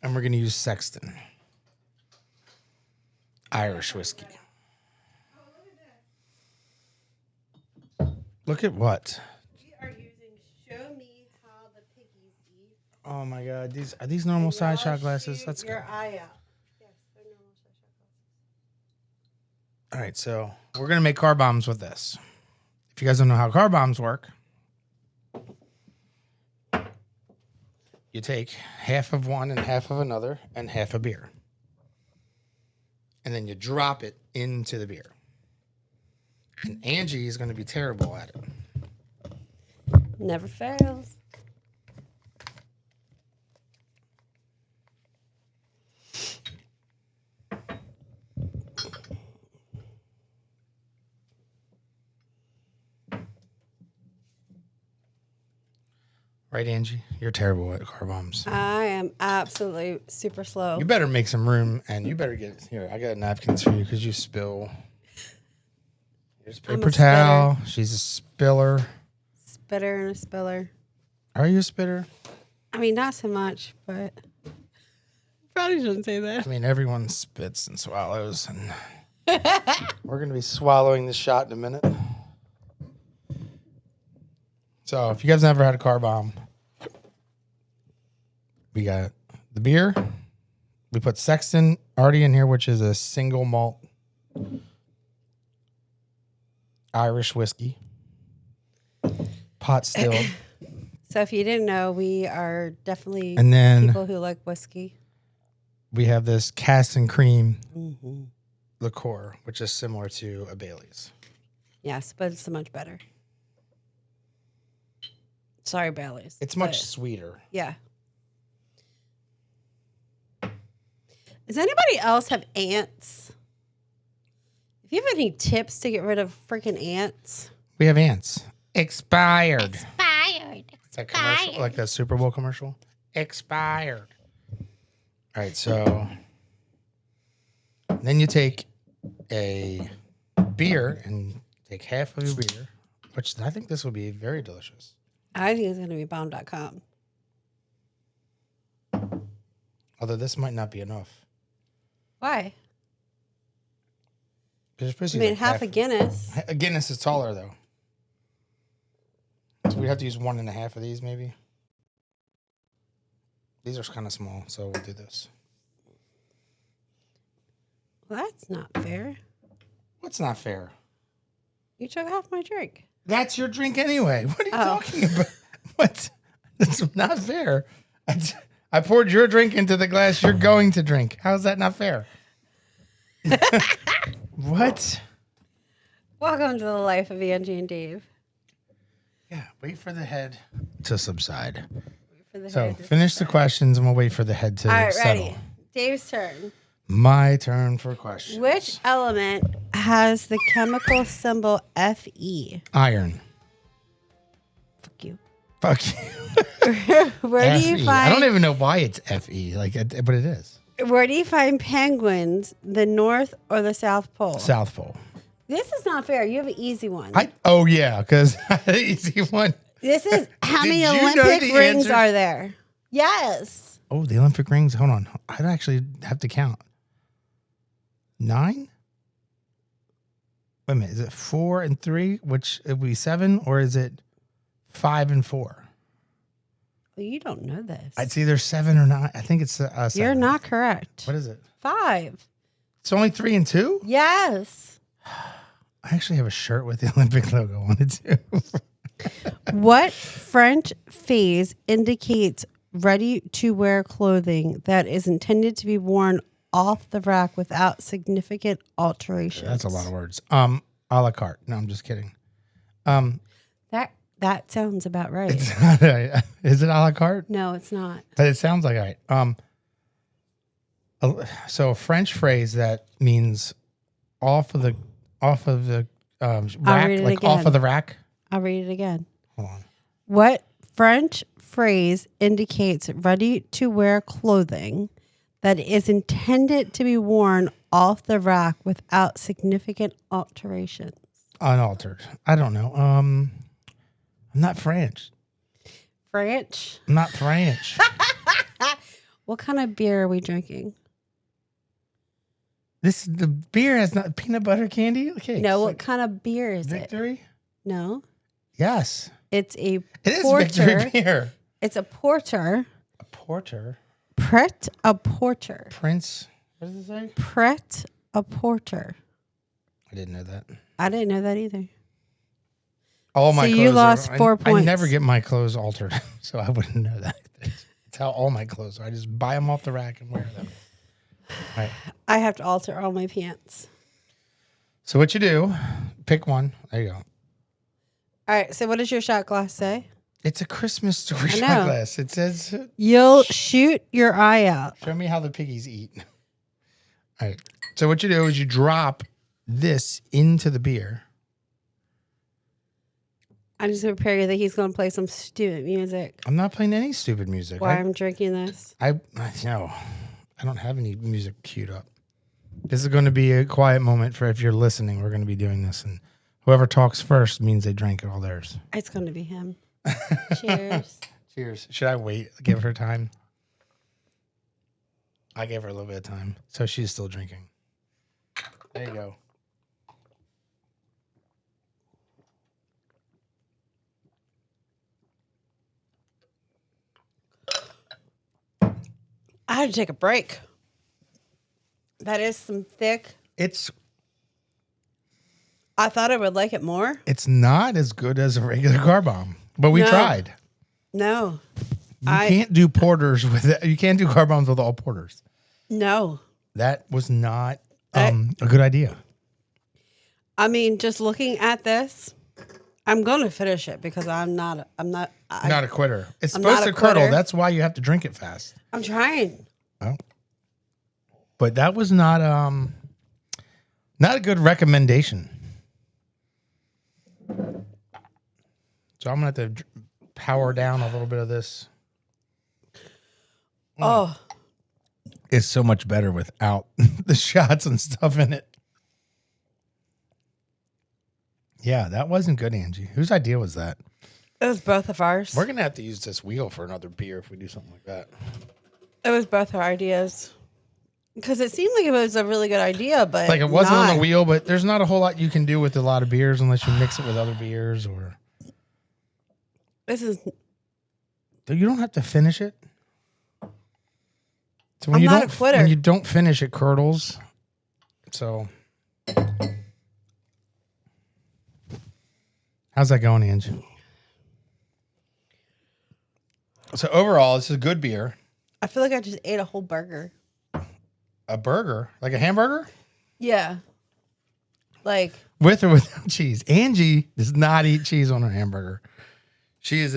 And we're going to use Sexton Irish whiskey. Look at what? We are using Show Me How the Piggies Eat. Oh my God! Are these normal size shot glasses? That's good. Your eye out. Yes, they're normal size shot glasses. All right, so we're gonna make car bombs with this. If you guys don't know how car bombs work, you take half of one and half of another and half a beer, and then you drop it into the beer. And Angie is going to be terrible at it. Never fails. Right, Angie? You're terrible at car bombs. I am absolutely super slow. You better make some room, and you better get here. I got napkins for you because you spill. Here's paper towel. She's a spiller. Spitter and a spiller. Are you a spitter? I mean, not so much, but probably shouldn't say that. I mean, everyone spits and swallows, and we're going to be swallowing this shot in a minute. So, if you guys never had a car bomb, we got the beer. We put Sexton already in here, which is a single malt Irish whiskey, pot stilled. So, if you didn't know, we are definitely And then people who like whiskey. we have this cast and cream liqueur, which is similar to a Bailey's. Yes, but it's so much better. Sorry, Bailey's. It's much sweeter. Yeah. Does anybody else have ants? If you have any tips to get rid of freaking ants. We have ants. Expired. Expired. That commercial, like that Super Bowl commercial. Expired. All right, so then you take a beer and take half of your beer, which I think this will be very delicious. I think it's going to be bomb.com. Although this might not be enough. Why? There's I basically mean, half a Guinness. A Guinness is taller, though. So we have to use 1.5 of these, maybe. These are kind of small, so we'll do this. Well, that's not fair. What's not fair? You took half my drink. That's your drink anyway. What are you talking about? What? That's not fair. I poured your drink into the glass you're going to drink. How's that not fair? What? Welcome to the life of Angie and Dave. Yeah, wait for the head to subside. For the So head to finish the subside. questions and we'll wait for the head to All right, settle. ready. Dave's turn. My turn for questions. Which element has the chemical symbol Fe? Iron. Fuck you. Fuck you. Where do you FE. find? I don't even know why it's FE, but it is. Where do you find penguins? The North or the South Pole? South Pole. This is not fair. You have an easy one. Oh yeah, because the easy one. This is how many Did you know Olympic the rings answer? are there? Yes. Oh, the Olympic rings. Hold on. I'd actually have to count. 9? Wait a minute. Is it 4 and 3, which it would be 7, or is it 5 and 4? Well, you don't know this. It's either 7 or 9. I think it's 7. You're not correct. What is it? 5. It's only 3 and 2? Yes. I actually have a shirt with the Olympic logo on it too. What French phrase indicates ready-to-wear clothing that is intended to be worn off the rack without significant alterations? That's a lot of words. A la carte. No, I'm just kidding. That sounds about right. It's not is it a la carte? No, it's not. But it sounds like right. So a French phrase that means off of the rack, read it like off again. of the rack. I'll read it again. Hold on. What French phrase indicates ready-to-wear clothing that is intended to be worn off the rack without significant alterations? unaltered. I don't know. I'm not French. French. I'm not French. What kind of beer are we drinking? The beer has not peanut butter candy cakes. No, what kind of beer is Victory? it? No. Yes. It's a It is porter. Victory beer. It's a porter. A porter? Pret a porter. Prince. What does it say? Pret a porter. I didn't know that. I didn't know that either. All my So clothes you lost 4 points. I never get my clothes altered, so I wouldn't know that. It's how all my clothes are. I just buy them off the rack and wear them. All right. I have to alter all my pants. So what you do, pick one. There you go. All right. So what does your shot glass say? It's a Christmas story I shot know. glass. It says, You'll shoot your eye out. show me how the piggies eat. All right. So what you do is you drop this into the beer. I'm just preparing that he's going to play some stupid music I'm not playing any stupid music. while I'm drinking this. I know. I don't have any music queued up. This is going to be a quiet moment for if you're listening. We're going to be doing this, and whoever talks first means they drank all theirs. It's going to be him. Cheers. Cheers. Should I wait? Give her time? I gave her a little bit of time, so she's still drinking. There you go. I had to take a break. That is some thick. I thought I would like it more. It's not as good as a regular car bomb, but we No. tried. No. You can't do porters with it. You can't do car bombs with all porters. No. That was not a good idea. I mean, just looking at this, I'm going to finish it because I'm not Not a quitter. It's I'm supposed not to a curdle. quitter. That's why you have to drink it fast. I'm trying. Oh. But that was not a good recommendation. So I'm going to have to power down a little bit of this. Oh, It's so much better without the shots and stuff in it. Yeah, that wasn't good, Angie. Whose idea was that? it was both of ours. We're going to have to use this wheel for another beer if we do something like that. It was both our ideas. Because it seemed like it was a really good idea, but Like it wasn't on not. the wheel, but there's not a whole lot you can do with a lot of beers unless you mix it with other beers or... This is. You don't have to finish it. So I'm not a quitter. When you don't finish, it curdles. So, how's that going, Angie? So overall, this is a good beer. I feel like I just ate a whole burger. A burger, like a hamburger, Yeah. Like. with or without cheese. Angie does not eat cheese on her hamburger. She is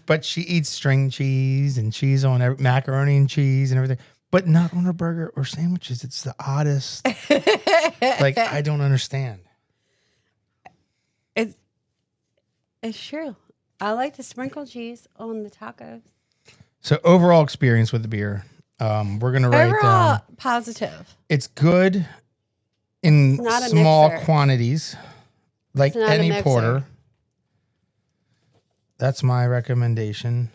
but she eats string cheese and cheese on macaroni and cheese and everything, but not on her burger or sandwiches. It's the oddest. Like, I don't understand. It's true. I like to sprinkle cheese on the tacos. So overall experience with the beer, we're gonna write Overall, down. positive. It's good in It's not a small mixer. quantities, like It's not a any mixer. porter. That's my recommendation.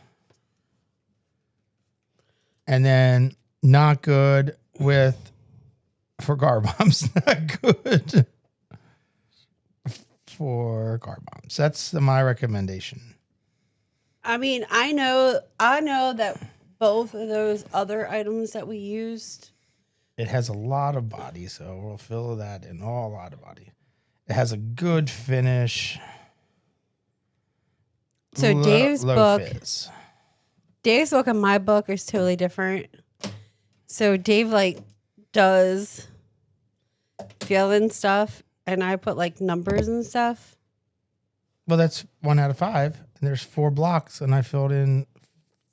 And then not good for car bombs. Not good for car bombs. That's my recommendation. I mean, I know that both of those other items that we used. It has a lot of body, so we'll fill that in. A lot of body. It has a good finish. So Dave's book fizz. and my book is totally different. So Dave does fill in stuff, and I put numbers and stuff. Well, that's 1 out of 5, and there's 4 blocks, and I filled in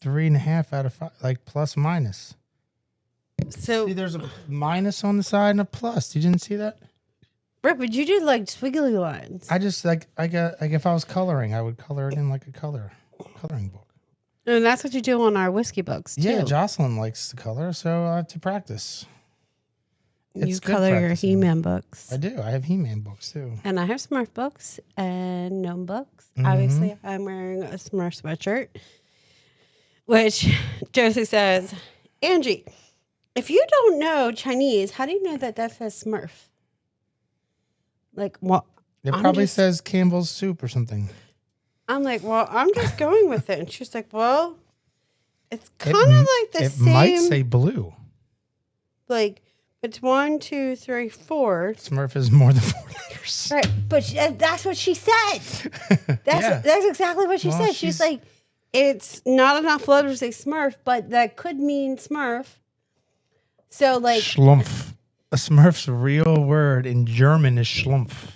3.5 out of 5, plus minus. So See, there's a minus on the side and a plus. You didn't see that? Rick, would you do squiggly lines? I just if I was coloring, I would color it in like a coloring book. And that's what you do on our whiskey books too. Yeah, Jocelyn likes to color, so to practice. You good color your practicing. He-Man books. I do. I have He-Man books too. And I have Smurf books and gnome books. Mhm. Obviously, I'm wearing a Smurf sweatshirt, which Josie says, Angie, if you don't know Chinese, how do you know that says Smurf? Like, what? It I'm probably just- says Campbell's soup or something. I'm like, well, I'm just going with it. And she's like, well, it's kind of like the It same. might say blue. Like, it's 1, 2, 3, 4. Smurf is more than 4 letters. Right, but that's what she said. That's exactly what she Well, said. She's like, it's not enough letters to say Smurf, but that could mean Smurf. So like Schlumpf. A Smurf's real word in German is Schlumpf.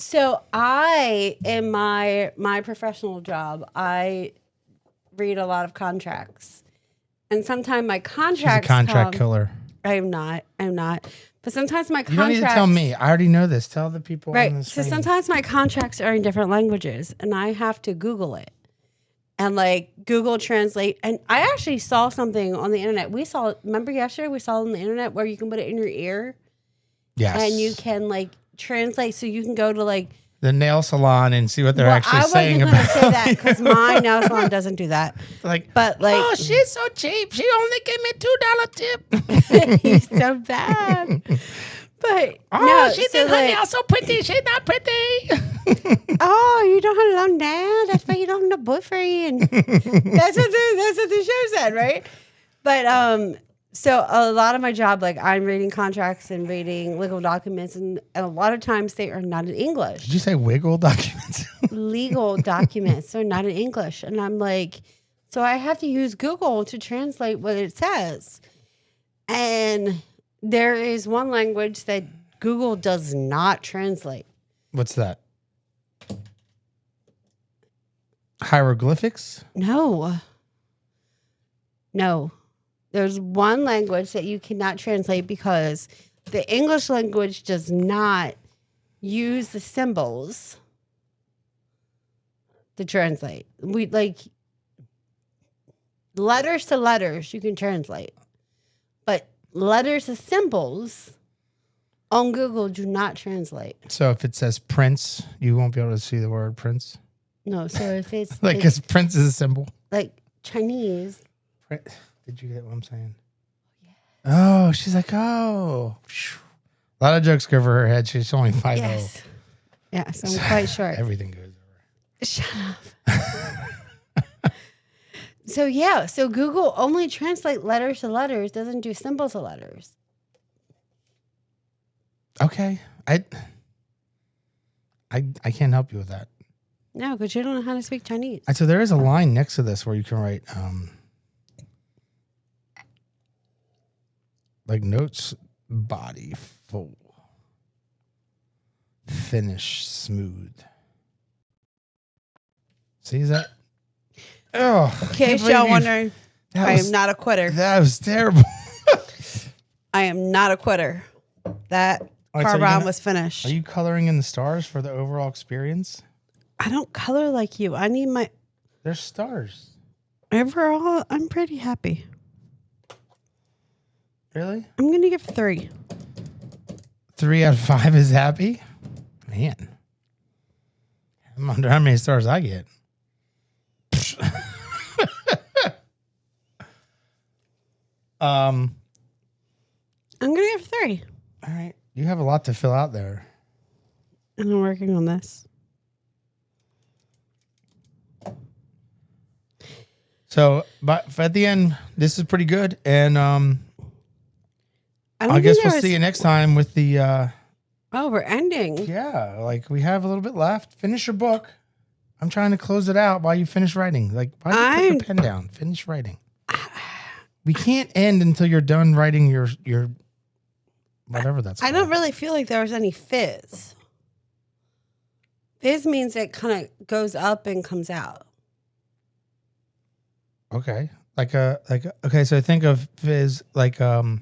So I, in my professional job, I read a lot of contracts, and sometimes my contracts. She's a contract killer. I'm not. But sometimes my contracts. You don't need to tell me. I already know this. Tell the people on Right. the So screen. sometimes my contracts are in different languages, and I have to Google it, and like Google Translate. And I actually saw something on the internet. Remember yesterday we saw on the internet where you can put it in your ear. Yes. And you can like translate, so you can go to like the nail salon and see what they're actually saying about. I wasn't going to say that because my nail salon doesn't do that. But like, oh, she's so cheap. She only gave me $2 tip. He's so bad. But oh, no, she did her nail so pretty. She's not pretty. Oh, you don't have a long nail. That's why you don't have a boyfriend. That's what the show said, right? But so a lot of my job, like I'm reading contracts and reading legal documents, and a lot of times they are not in English. Did you say wiggle documents? Legal documents are not in English. And I'm like, so I have to use Google to translate what it says. And there is one language that Google does not translate. What's that? Hieroglyphics? No. There's one language that you cannot translate because the English language does not use the symbols to translate. We like letters to letters you can translate, but letters to symbols on Google do not translate. So if it says Prince, you won't be able to see the word Prince? No, so if it's like, because Prince is a symbol. Like Chinese. Did you get what I'm saying? Yeah. Oh, she's like, oh. A lot of jokes go over her head. She's only 5'0". Yes, I'm quite sure. Everything goes over. Shut up. So Google only translate letters to letters, doesn't do symbols to letters. Okay. I can't help you with that. No, because you don't know how to speak Chinese. So there is a line next to this where you can write like notes, body full, finish smooth. See, is that? Oh, In case y'all wondering, I am not a quitter. That was terrible. I am not a quitter. That car bomb was finished. Are you coloring in the stars for the overall experience? I don't color like you. I need my... There's stars. Overall, I'm pretty happy. Really? I'm going to give 3. 3 out of 5 is happy? Man. I wonder how many stars I get. I'm going to give 3. All right. You have a lot to fill out there. And I'm working on this. So, but at the end, this is pretty good. And I guess we'll see you next time with the... Oh, we're ending. Yeah, like we have a little bit left. Finish your book. I'm trying to close it out while you finish writing. Like, why don't you put your pen down? Finish writing. We can't end until you're done writing your whatever that's called. I don't really feel like there was any fizz. Fizz means it kind of goes up and comes out. Okay. Okay, so think of fizz like a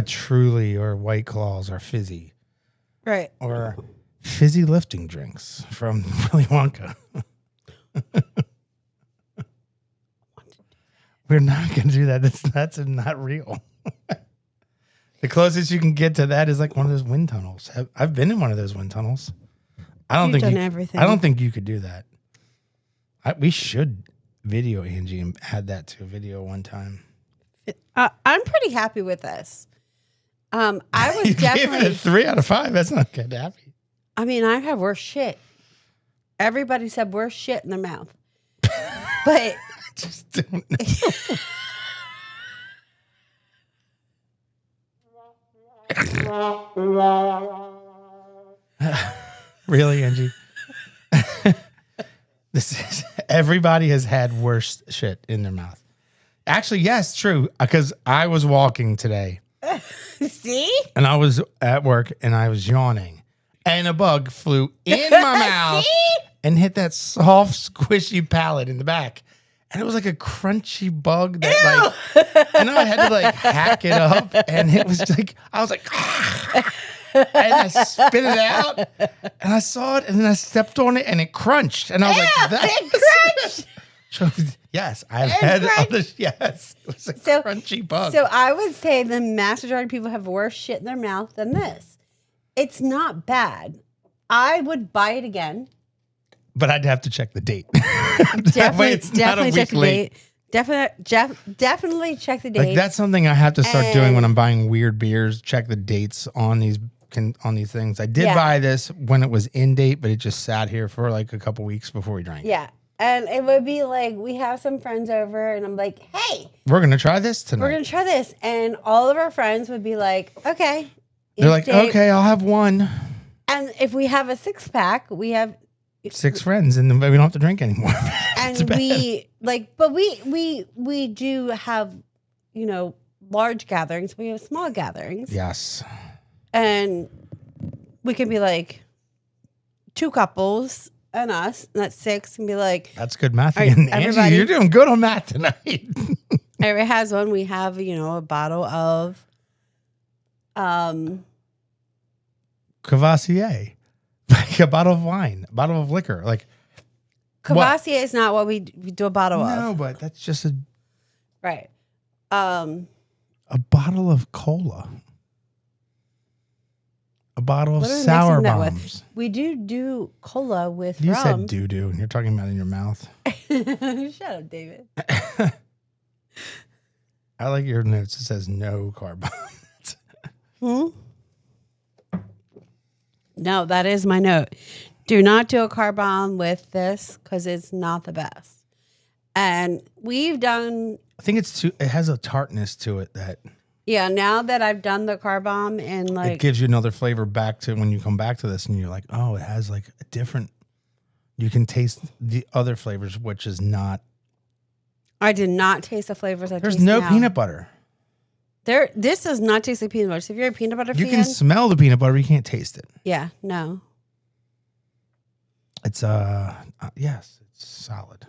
Truly or White Claws are fizzy. Right. Or fizzy lifting drinks from Willy Wonka. We're not going to do that. That's not real. The closest you can get to that is like one of those wind tunnels. I've been in one of those wind tunnels. I don't You've think done everything. I don't think you could do that. We should video Angie and add that to a video one time. I'm pretty happy with this. I was You definitely gave it a 3 out of 5. That's not good. Happy. I mean, I have worse shit. Everybody said worse shit in their mouth. But Just don't know. Really, Angie? Everybody has had worse shit in their mouth. Actually, yes, true. Because I was walking today. see? And I was at work and I was yawning. And a bug flew in my mouth and hit that soft, squishy palate in the back. And it was like a crunchy bug that and I had to like hack it up. And it was like, I was like, and I spit it out and I saw it and then I stepped on it and it crunched. And I was like, it crunched. Yes, I've had others. Yes, it was a crunchy bug. So I would say the mass majority of people have worse shit in their mouth than this. It's not bad. I would buy it again. But I'd have to check the date. Definitely check the date. Definitely check the date. Like that's something I have to start doing when I'm buying weird beers. Check the dates on these things. I did buy this when it was in date, but it just sat here for like a couple weeks before we drank. Yeah. And it would be like, we have some friends over and I'm like, hey, we're going to try this tonight. We're going to try this. And all of our friends would be like, okay. They're like, okay, I'll have one. And if we have a 6-pack, we have 6 friends and then we don't have to drink anymore. And we like, but we do have, you know, large gatherings. We have small gatherings. Yes. And we can be like 2 couples and us, and that's 6, and be like, that's good math again. Angie, you're doing good on math tonight. Everybody has one. We have, you know, a bottle of Cavassier. Like a bottle of wine, a bottle of liquor. Like Cavassier is not what we do a bottle of. No, but that's just a right. A bottle of cola. A bottle of sour bombs. We do cola with you rum. said doo-doo, and you're talking about it in your mouth. Shut up, David. I like your notes. It says no carbon. No, that is my note. Do not do a car bomb with this because it's not the best. And we've done. I think it has a tartness to it that. Yeah, now that I've done the car bomb and like. It gives you another flavor back to when you come back to this and you're like, oh, it has like a different. You can taste the other flavors, which is not. I did not taste the flavors I There's taste no now. peanut butter. This does not taste like peanut butter. So if you're a peanut butter fan, you can smell the peanut butter, but you can't taste it. Yeah, no. It's yes, it's solid.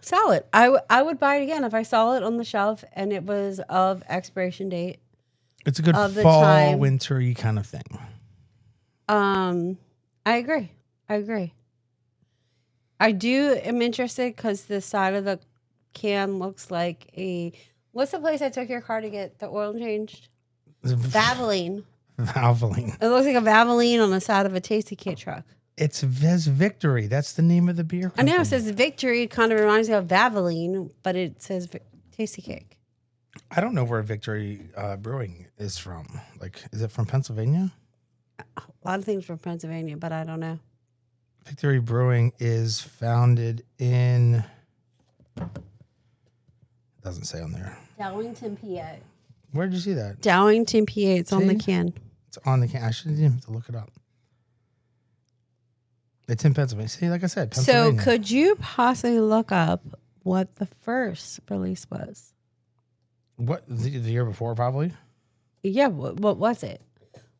Solid. I would buy it again if I saw it on the shelf and it was of expiration date. It's a good fall, wintry kind of thing. I agree. I am interested because the side of the can looks like what's the place I took your car to get the oil changed? Valvoline. Valvoline. It looks like a Valvoline on the side of a Tastykake truck. It's Victory. That's the name of the beer company. I know it says Victory. It kind of reminds me of Valvoline, but it says Tastykake. I don't know where Victory Brewing is from. Like, is it from Pennsylvania? A lot of things from Pennsylvania, but I don't know. Victory Brewing is founded in. Doesn't say on there. Dowington, PA. Where did you see that? Dowington, PA. It's on the can. It's on the can. I shouldn't even have to look it up. It's in Pennsylvania. See, like I said, Pennsylvania. So could you possibly look up what the first release was? What, the year before, probably? Yeah, what was it?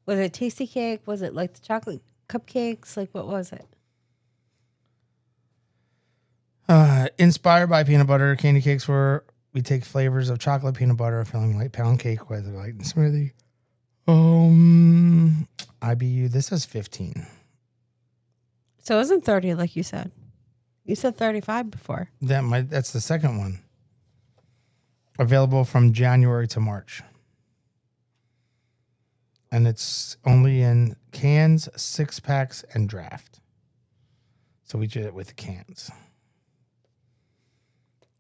Was it Tastykake? Was it like the chocolate cupcakes? Like, what was it? Inspired by peanut butter, candy cakes were, we take flavors of chocolate, peanut butter, filling light pound cake with a light smoothie. IBU, this says 15. So it wasn't 30 like you said. You said 35 before. That's the second one. Available from January to March. and it's only in cans, 6-packs, and draft. So we did it with the cans.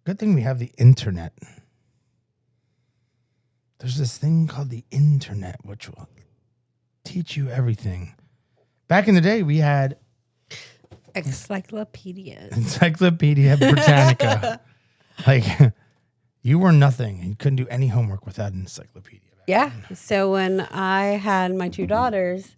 Good thing we have the internet. There's this thing called the internet, which will teach you everything. Back in the day, we had Encyclopedias. Encyclopedia Britannica. Like, you were nothing. You couldn't do any homework without an encyclopedia. Yeah. So when I had my 2 daughters,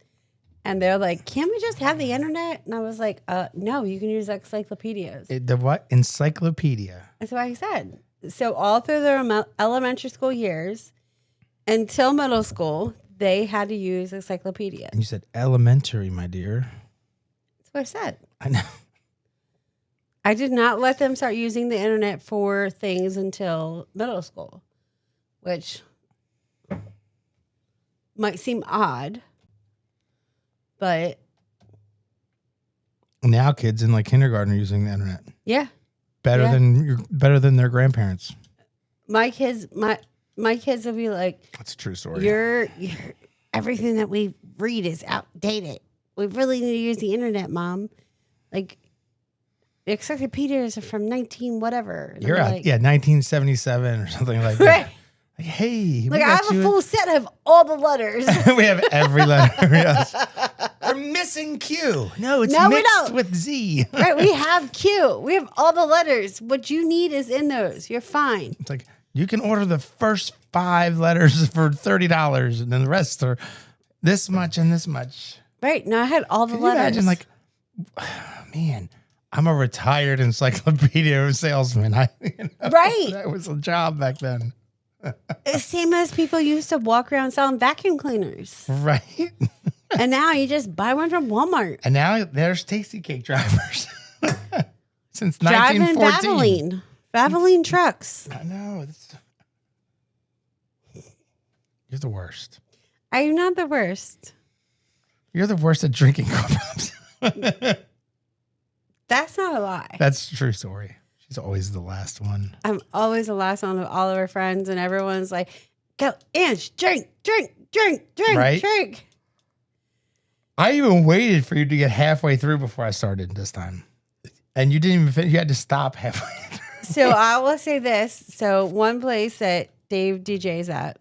and they're like, "Can't we just have the internet?" And I was like, "No, you can use encyclopedias." The what? Encyclopedia. That's what I said. So all through their elementary school years until middle school, they had to use encyclopedia. And you said elementary, my dear. That's what I said. I know. I did not let them start using the internet for things until middle school, which might seem odd, but Now kids in like kindergarten are using the internet yeah, better Yeah. better than their grandparents. my kids will be like, That's a true story. You're everything that we read is outdated. We really need to use the internet, Mom. Like, the encyclopedias are from 19 whatever. And You're I'm out, like, 1977 or something like that. right. Like, hey, we Like, I got have a you. full set of all the letters. We have every letter. Yes. We're missing Q. No, it's No, we mixed don't. with Z. Right, we have Q. We have all the letters. What you need is in those. You're fine. It's like you can order the first 5 letters for $30, and then the rest are this much and this much. Right. No, I had all the Can you letters. imagine, like, man, I'm a retired encyclopedia salesman. Right. That was a job back then. Same as people used to walk around selling vacuum cleaners. Right. And now you just buy one from Walmart. And now there's Tastykake drivers. Since Driving 1914. Valvoline trucks. I know. You're the worst. I'm not the worst. You're the worst at drinking Corpus. That's not a lie. That's a true story. She's always the last one. I'm always the last one of all of our friends, and everyone's like, "Go, Ange, drink, Right? drink." I even waited for you to get halfway through before I started this time. And you didn't even finish. You had to stop halfway through. So I will say this. So one place that Dave DJs at,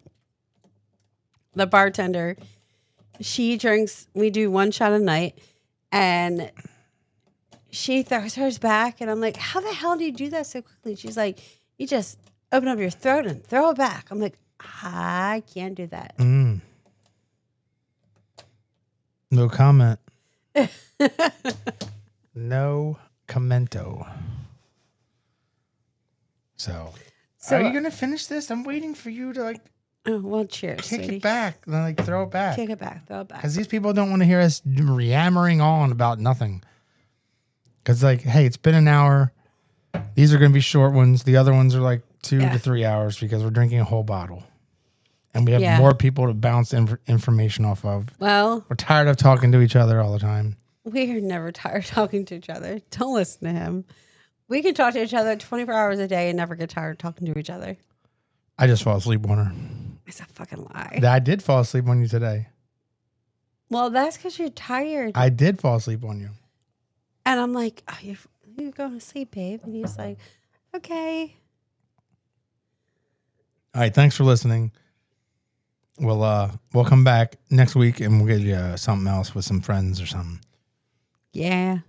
the bartender, she drinks, we do 1 shot a night, and she throws hers back, and I'm like, "How the hell do you do that so quickly?" She's like, "You just open up your throat and throw it back." I'm like, "I can't do that." No comment. No commento. So are you going to finish this? I'm waiting for you to like Oh, well, cheers, kick sweetie. it back and then like throw it back. Kick it back, throw it back. Because these people don't want to hear us yammering on about nothing. Because like, hey, it's been an hour. These are going to be short ones. The other ones are like 2 to 3 hours because we're drinking a whole bottle. And we have more people to bounce information off of. Well, We're tired of talking to each other all the time. we are never tired of talking to each other. Don't listen to him. We can talk to each other 24 hours a day and never get tired of talking to each other. I just fall asleep on her. It's a fucking lie. I did fall asleep on you today. Well, that's because you're tired. I did fall asleep on you. And I'm like, "Oh, you're going to sleep, babe." And he's like, "Okay." All right. Thanks for listening. We'll come back next week and we'll get you something else with some friends or something. Yeah.